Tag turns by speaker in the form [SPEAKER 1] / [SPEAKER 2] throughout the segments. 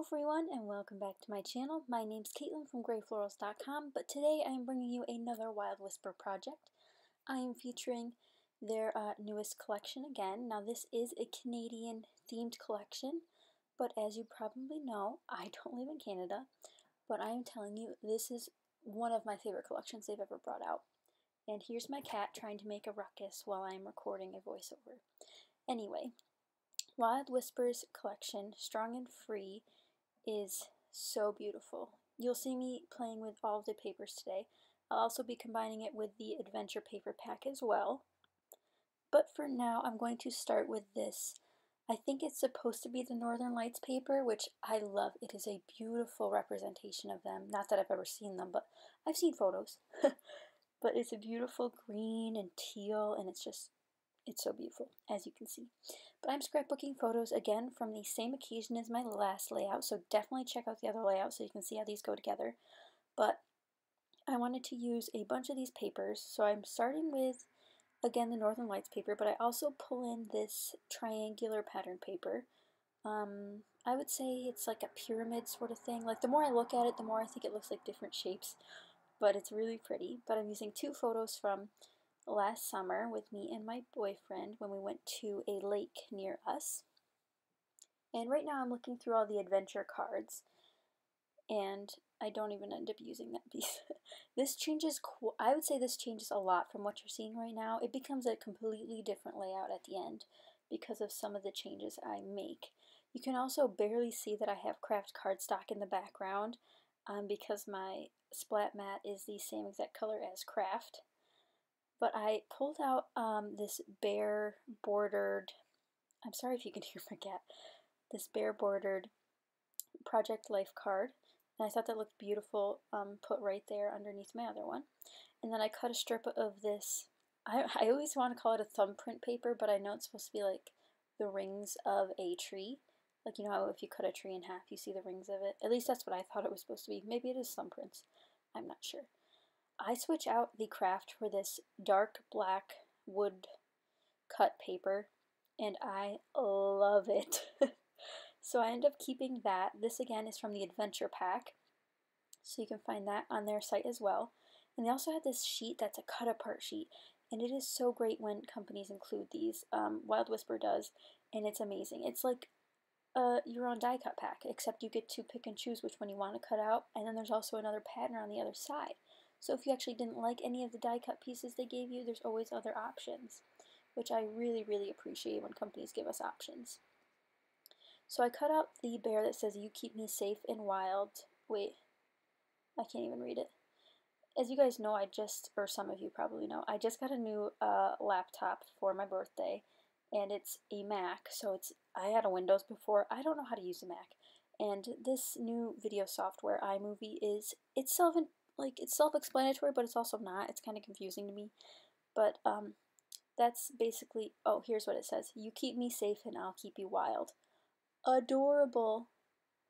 [SPEAKER 1] everyone, and welcome back to my channel. My name's Caitlin from Florals.com, but today I am bringing you another Wild Whisper project. I am featuring their newest collection again. Now this is a Canadian themed collection, but as you probably know, I don't live in Canada, but I am telling you this is one of my favorite collections they've ever brought out. And here's my cat trying to make a ruckus while I'm recording a voiceover. Anyway, Wild Whispers collection, Strong and Free, is so beautiful. You'll see me playing with all of the papers today. I'll also be combining it with the adventure paper pack as well. But for now, I'm going to start with this. I think it's supposed to be the Northern Lights paper, which I love. It is a beautiful representation of them. Not that I've ever seen them, but I've seen photos. But it's a beautiful green and teal, and it's so beautiful, as you can see. But I'm scrapbooking photos again from the same occasion as my last layout, so definitely check out the other layout so you can see how these go together. But I wanted to use a bunch of these papers, so I'm starting with, again, the Northern Lights paper, but I also pull in this triangular pattern paper. I would say it's like a pyramid sort of thing. Like, the more I look at it, the more I think it looks like different shapes, but it's really pretty. But I'm using two photos from last summer with me and my boyfriend when we went to a lake near us. And right now I'm looking through all the adventure cards, and I don't even end up using that piece. This changes, I would say this changes a lot from what you're seeing right now. It becomes a completely different layout at the end because of some of the changes I make. You can also barely see that I have craft cardstock in the background because my splat mat is the same exact color as craft. But I pulled out this bear bordered, I'm sorry if you can hear my cat, this bear bordered Project Life card. And I thought that looked beautiful put right there underneath my other one. And then I cut a strip of this, I always want to call it a thumbprint paper, but I know it's supposed to be like the rings of a tree. Like, you know how if you cut a tree in half, you see the rings of it? At least that's what I thought it was supposed to be. Maybe it is thumbprints. I'm not sure. I switch out the craft for this dark black wood cut paper, and I love it. So I end up keeping that. This again is from the adventure pack, so you can find that on their site as well. And they also have this sheet that's a cut apart sheet, and it is so great when companies include these. Wild Whisper does, and it's amazing. It's like your own die cut pack, except you get to pick and choose which one you want to cut out, and then there's also another pattern on the other side. So if you actually didn't like any of the die cut pieces they gave you, there's always other options, which I really, really appreciate when companies give us options. So I cut out the bear that says, "You keep me safe and wild." Wait, I can't even read it. As you guys know, or some of you probably know, I just got a new laptop for my birthday, and it's a Mac, so I had a Windows before. I don't know how to use a Mac, and this new video software, iMovie, it's self-explanatory, but it's also not. It's kind of confusing to me, but that's basically, oh, here's what it says: "You keep me safe and I'll keep you wild." Adorable.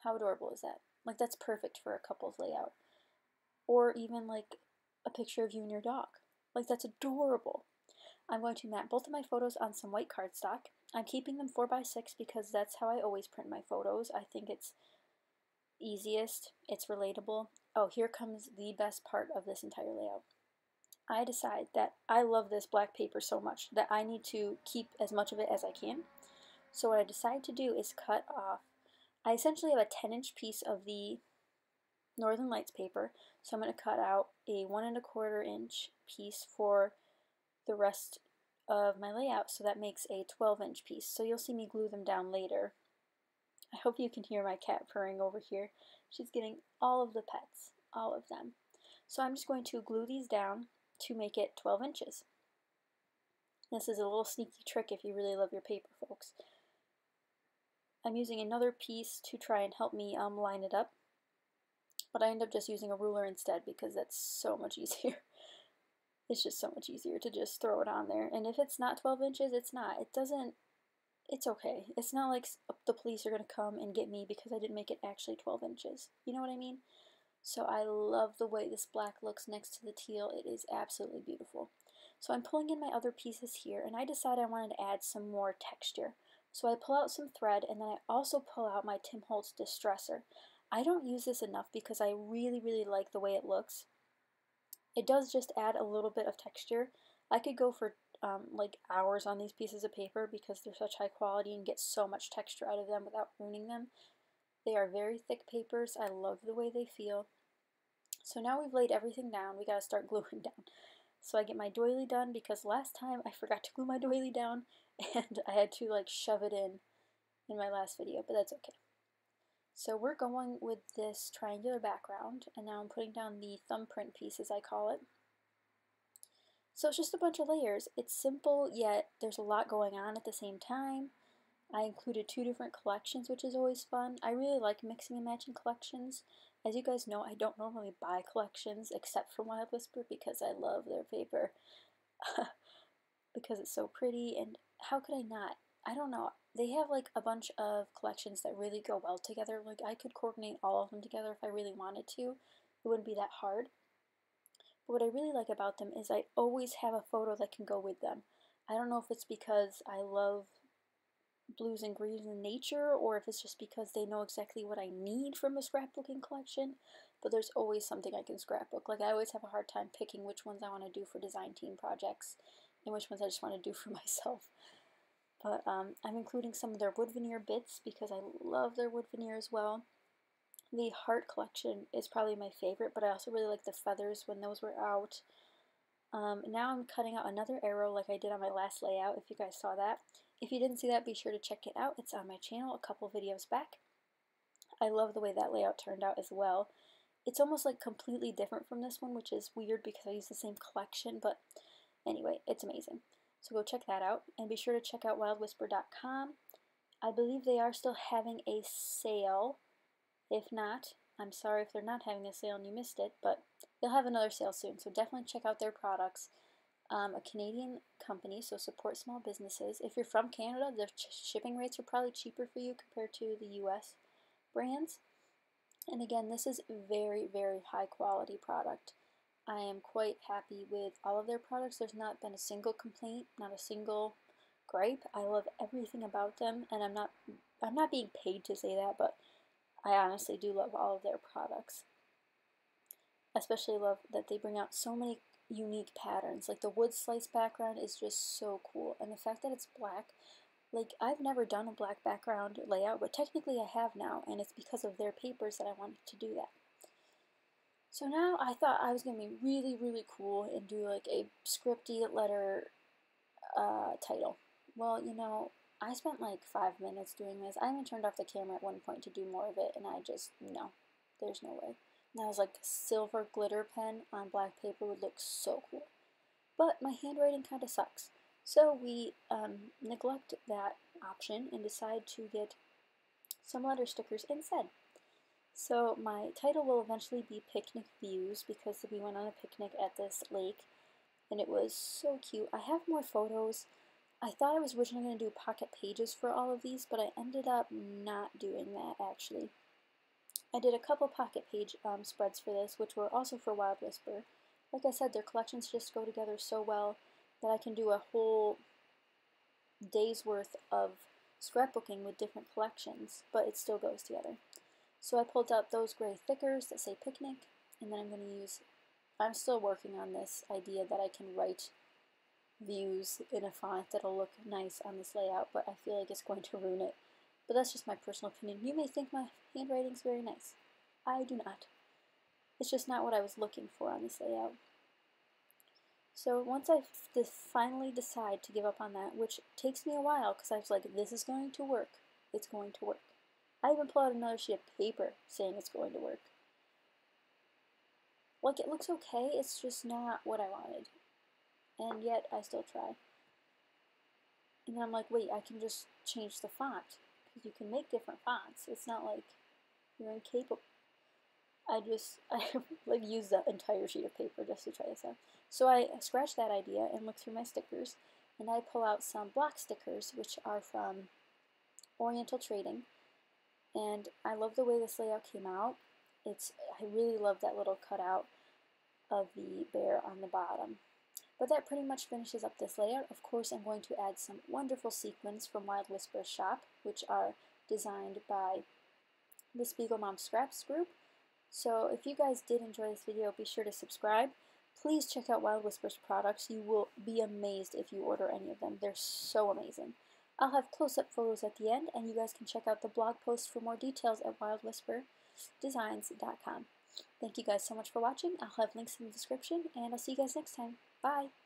[SPEAKER 1] How adorable is that? Like, that's perfect for a couple's layout, or even like a picture of you and your dog. Like, that's adorable. I'm going to map both of my photos on some white cardstock. I'm keeping them 4x6 because that's how I always print my photos. I think it's easiest, it's relatable. Oh, here comes the best part of this entire layout. I decide that I love this black paper so much that I need to keep as much of it as I can. So what I decide to do is cut off, I essentially have a 10-inch piece of the Northern Lights paper, so I'm going to cut out a 1 1/4 inch piece for the rest of my layout, so that makes a 12-inch piece. So you'll see me glue them down later. I hope you can hear my cat purring over here. She's getting all of the pets, all of them. So I'm just going to glue these down to make it 12 inches. This is a little sneaky trick if you really love your paper, folks. I'm using another piece to try and help me line it up, but I end up just using a ruler instead because that's so much easier. It's just so much easier to just throw it on there. And if it's not 12 inches, it's not. It's okay. It's not like the police are going to come and get me because I didn't make it actually 12 inches. You know what I mean? So I love the way this black looks next to the teal. It is absolutely beautiful. So I'm pulling in my other pieces here, and I decided I wanted to add some more texture. So I pull out some thread, and then I also pull out my Tim Holtz Distressor. I don't use this enough because I really, really like the way it looks. It does just add a little bit of texture. I could go for like hours on these pieces of paper because they're such high quality and get so much texture out of them without ruining them. They are very thick papers. I love the way they feel. So now we've laid everything down, we gotta start gluing down. So I get my doily done because last time I forgot to glue my doily down and I had to like shove it in my last video, but that's okay. So we're going with this triangular background, and now I'm putting down the thumbprint piece, as I call it. So it's just a bunch of layers. It's simple, yet there's a lot going on at the same time. I included 2 different collections, which is always fun. I really like mixing and matching collections. As you guys know, I don't normally buy collections except for Wild Whisper because I love their paper. Because it's so pretty, and how could I not? I don't know. They have like a bunch of collections that really go well together. Like I could coordinate all of them together if I really wanted to. It wouldn't be that hard. But what I really like about them is I always have a photo that can go with them. I don't know if it's because I love blues and greens in nature, or if it's just because they know exactly what I need from a scrapbooking collection, but there's always something I can scrapbook. Like I always have a hard time picking which ones I want to do for design team projects and which ones I just want to do for myself. But I'm including some of their wood veneer bits because I love their wood veneer as well. The heart collection is probably my favorite, but I also really like the feathers when those were out. Now I'm cutting out another arrow like I did on my last layout, if you guys saw that. If you didn't see that, be sure to check it out. It's on my channel a couple videos back. I love the way that layout turned out as well. It's almost like completely different from this one, which is weird because I use the same collection, but anyway, it's amazing. So go check that out, and be sure to check out wildwhisper.com. I believe they are still having a sale. If not, I'm sorry if they're not having a sale and you missed it, but they'll have another sale soon, so definitely check out their products. A Canadian company, so support small businesses. If you're from Canada, the shipping rates are probably cheaper for you compared to the US brands. And again, this is very, very high quality product. I am quite happy with all of their products. There's not been a single complaint, not a single gripe. I love everything about them, and I'm not being paid to say that, but I honestly do love all of their products. Especially love that they bring out so many unique patterns. Like the wood slice background is just so cool, and the fact that it's black, like I've never done a black background layout, but technically I have now, and it's because of their papers that I wanted to do that. So now I thought I was going to be really, really cool and do like a scripty letter title. Well, you know, I spent like 5 minutes doing this. I even turned off the camera at one point to do more of it, and I just, no, there's no way. And I was like, silver glitter pen on black paper would look so cool. But my handwriting kind of sucks. So we neglect that option and decide to get some letter stickers instead. So my title will eventually be Picnic Views because we went on a picnic at this lake and it was so cute. I have more photos. I thought I was originally going to do pocket pages for all of these, but I ended up not doing that actually. I did a couple pocket page spreads for this, which were also for Wild Whisper. Like I said, their collections just go together so well that I can do a whole day's worth of scrapbooking with different collections, but it still goes together. So I pulled out those gray thickers that say picnic, and then I'm still working on this idea that I can write views in a font that'll look nice on this layout, but I feel like it's going to ruin it. But that's just my personal opinion. You may think my handwriting's very nice. I do not. It's just not what I was looking for on this layout. So once I finally decide to give up on that, which takes me a while because I was like, this is going to work. It's going to work. I even pull out another sheet of paper saying it's going to work. Like, it looks okay, it's just not what I wanted. And yet, I still try. And then I'm like, wait, I can just change the font. Because you can make different fonts. It's not like you're incapable. I like used the entire sheet of paper just to try this out. So I scratched that idea and looked through my stickers. And I pull out some block stickers, which are from Oriental Trading. And I love the way this layout came out. I really love that little cutout of the bear on the bottom. But that pretty much finishes up this layout. Of course, I'm going to add some wonderful sequins from Wild Whisper's shop, which are designed by the Spiegel Mom Scraps group. So if you guys did enjoy this video, be sure to subscribe. Please check out Wild Whisper's products. You will be amazed if you order any of them. They're so amazing. I'll have close-up photos at the end, and you guys can check out the blog post for more details at wildwhisperdesigns.com. Thank you guys so much for watching. I'll have links in the description, and I'll see you guys next time. Bye!